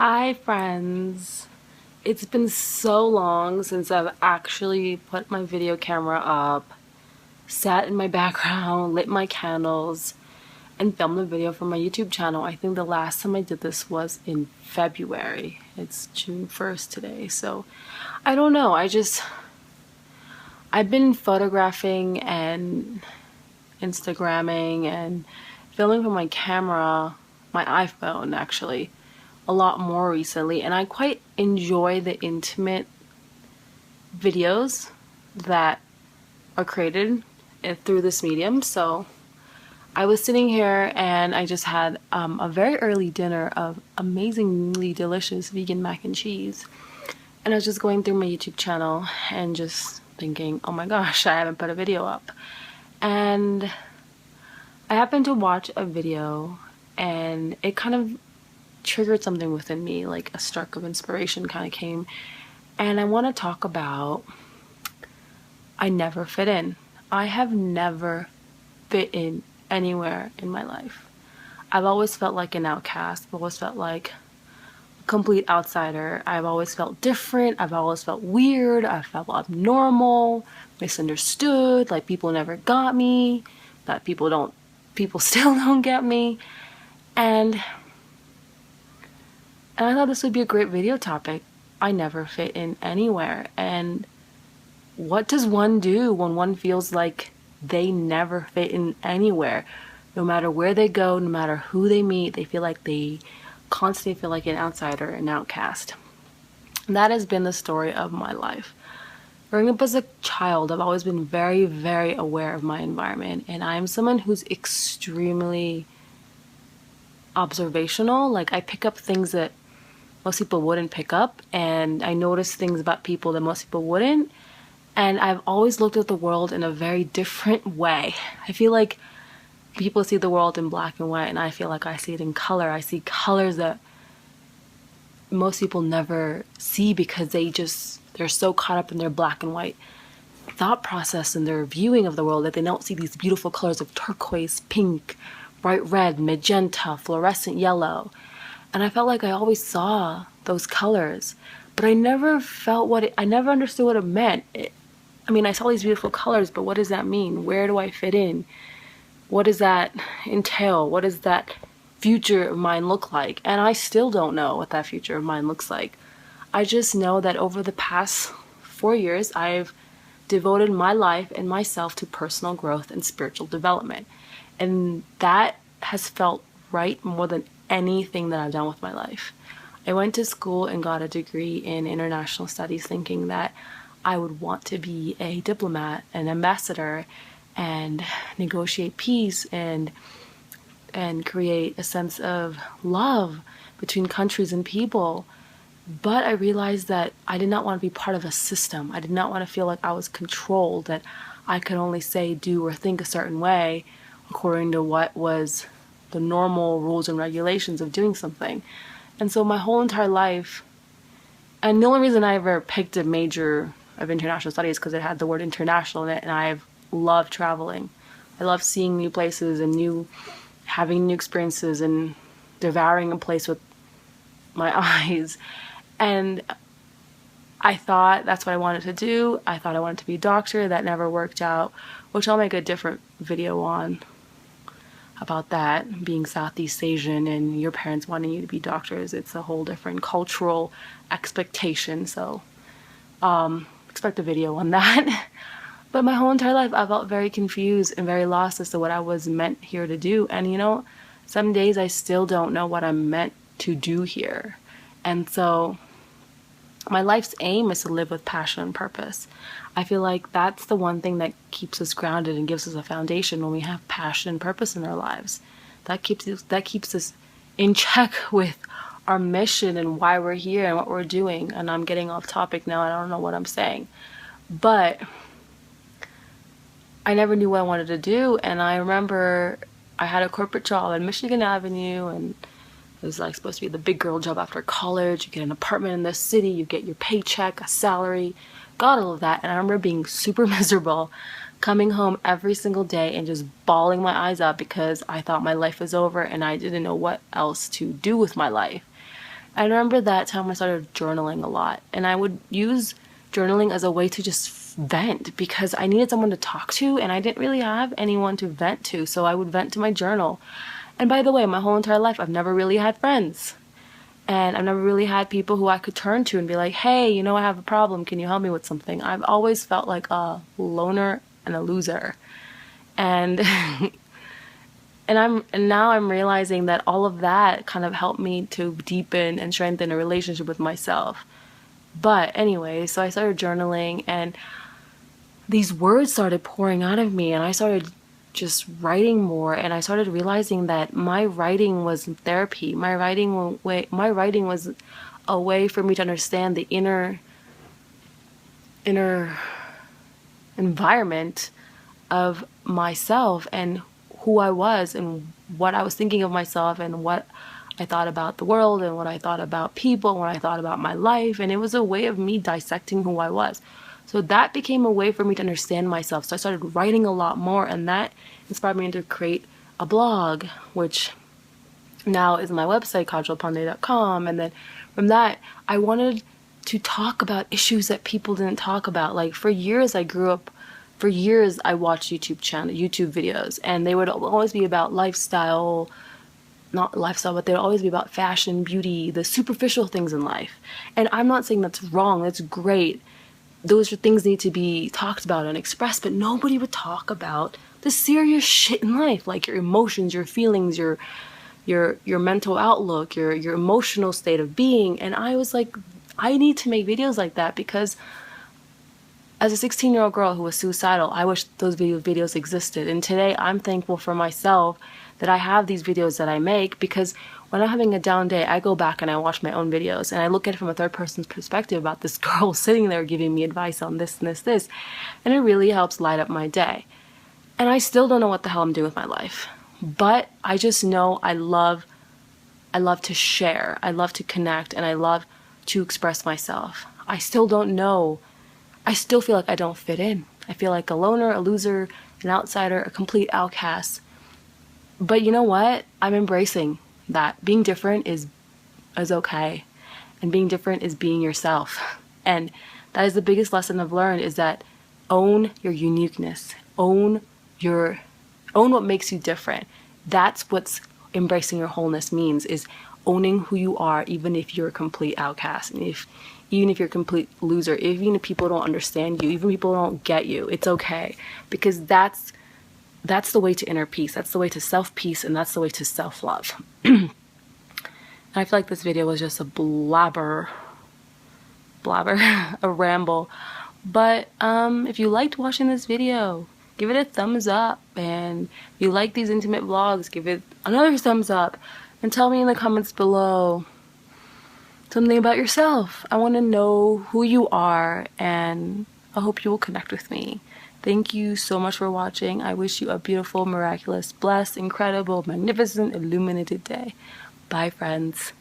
Hi friends! It's been so long since I've actually put my video camera up, sat in my background, lit my candles, and filmed a video for my YouTube channel. I think the last time I did this was in February. It's June 1st today, so I don't know. I've been photographing and Instagramming and filming from my camera, my iPhone actually, a lot more recently, and I quite enjoy the intimate videos that are created through this medium. So I was sitting here and I just had a very early dinner of amazingly delicious vegan mac and cheese, and I was just going through my YouTube channel and just thinking, oh my gosh, I haven't put a video up. And I happened to watch a video and it kind of triggered something within me, like a spark of inspiration kind of came. And I want to talk about I never fit in. I have never fit in anywhere in my life. I've always felt like an outcast. I've always felt like a complete outsider. I've always felt different. I've always felt weird. I felt abnormal, misunderstood, like people never got me, that people still don't get me. And I thought this would be a great video topic. I never fit in anywhere. And what does one do when one feels like they never fit in anywhere? No matter where they go, no matter who they meet, they feel like they constantly feel like an outsider, an outcast. And that has been the story of my life. Growing up as a child, I've always been very, very aware of my environment. And I'm someone who's extremely observational. Like, I pick up things that most people wouldn't pick up, and I notice things about people that most people wouldn't. And I've always looked at the world in a very different way. I feel like people see the world in black and white, and I feel like I see it in color. I see colors that most people never see because they're so caught up in their black and white thought process and their viewing of the world that they don't see these beautiful colors of turquoise, pink, bright red, magenta, fluorescent yellow. And I felt like I always saw those colors, but I never understood what it meant. I saw these beautiful colors, but what does that mean? Where do I fit in? What does that entail? What does that future of mine look like? And I still don't know what that future of mine looks like. I just know that over the past 4 years, I've devoted my life and myself to personal growth and spiritual development. And that has felt right more than anything that I've done with my life. I went to school and got a degree in international studies thinking that I would want to be a diplomat, an ambassador, and negotiate peace and create a sense of love between countries and people. But I realized that I did not want to be part of a system. I did not want to feel like I was controlled, that I could only say, do, or think a certain way according to what was the normal rules and regulations of doing something. And so my whole entire life, and the only reason I ever picked a major of international studies because it had the word international in it, and I've loved traveling. I love seeing new places and having new experiences and devouring a place with my eyes. And I thought that's what I wanted to do. I thought I wanted to be a doctor. That never worked out, which I'll make a different video on about that, being Southeast Asian and your parents wanting you to be doctors. It's a whole different cultural expectation, so expect a video on that. But my whole entire life I felt very confused and very lost as to what I was meant here to do. And some days I still don't know what I'm meant to do here. And so my life's aim is to live with passion and purpose. I feel like that's the one thing that keeps us grounded and gives us a foundation when we have passion and purpose in our lives. That keeps us in check with our mission and why we're here and what we're doing. And I'm getting off topic now. I don't know what I'm saying. But I never knew what I wanted to do. And I remember I had a corporate job in Michigan Avenue, and it was like supposed to be the big girl job after college. You get an apartment in the city, you get your paycheck, a salary, got all of that. And I remember being super miserable, coming home every single day and just bawling my eyes out because I thought my life was over and I didn't know what else to do with my life. I remember that time I started journaling a lot, and I would use journaling as a way to just vent because I needed someone to talk to and I didn't really have anyone to vent to, so I would vent to my journal. And by the way, my whole entire life I've never really had friends. And I've never really had people who I could turn to and be like, hey, you know, I have a problem. Can you help me with something? I've always felt like a loner and a loser. And and now I'm realizing that all of that kind of helped me to deepen and strengthen a relationship with myself. But anyway, so I started journaling and these words started pouring out of me and I started just writing more, and I started realizing that my writing was therapy. My writing was a way for me to understand the inner environment of myself and who I was and what I was thinking of myself and what I thought about the world and what I thought about people and what I thought about my life. And it was a way of me dissecting who I was. So that became a way for me to understand myself. So I started writing a lot more, and that inspired me to create a blog, which now is my website, kajalpande.com. And then from that, I wanted to talk about issues that people didn't talk about. Like for years I watched YouTube videos, and they would always be about lifestyle, not lifestyle, but they'd always be about fashion, beauty, the superficial things in life. And I'm not saying that's wrong, that's great. Those are things that need to be talked about and expressed, but nobody would talk about the serious shit in life, like your emotions, your feelings, your mental outlook, your emotional state of being. And I was like, I need to make videos like that because as a 16-year-old girl who was suicidal, I wish those videos existed. And today I'm thankful for myself that I have these videos that I make, because when I'm having a down day, I go back and I watch my own videos and I look at it from a third person's perspective about this girl sitting there giving me advice on this and this, and it really helps light up my day. And I still don't know what the hell I'm doing with my life, but I just know I love to share, I love to connect, and I love to express myself. I still don't know. I still feel like I don't fit in. I feel like a loner, a loser, an outsider, a complete outcast. But you know what? I'm embracing that. Being different is okay. And being different is being yourself. And that is the biggest lesson I've learned, is that own your uniqueness. Own what makes you different. That's what's embracing your wholeness means, is owning who you are, even if you're a complete outcast, and even if you're a complete loser, even if people don't understand you, even if people don't get you, it's okay. Because that's the way to inner peace. That's the way to self-peace, and that's the way to self-love. And I feel like this video was just a blabber, a ramble. But if you liked watching this video, give it a thumbs up. And if you like these intimate vlogs, give it another thumbs up. And tell me in the comments below something about yourself. I want to know who you are, and I hope you will connect with me. Thank you so much for watching. I wish you a beautiful, miraculous, blessed, incredible, magnificent, illuminated day. Bye, friends.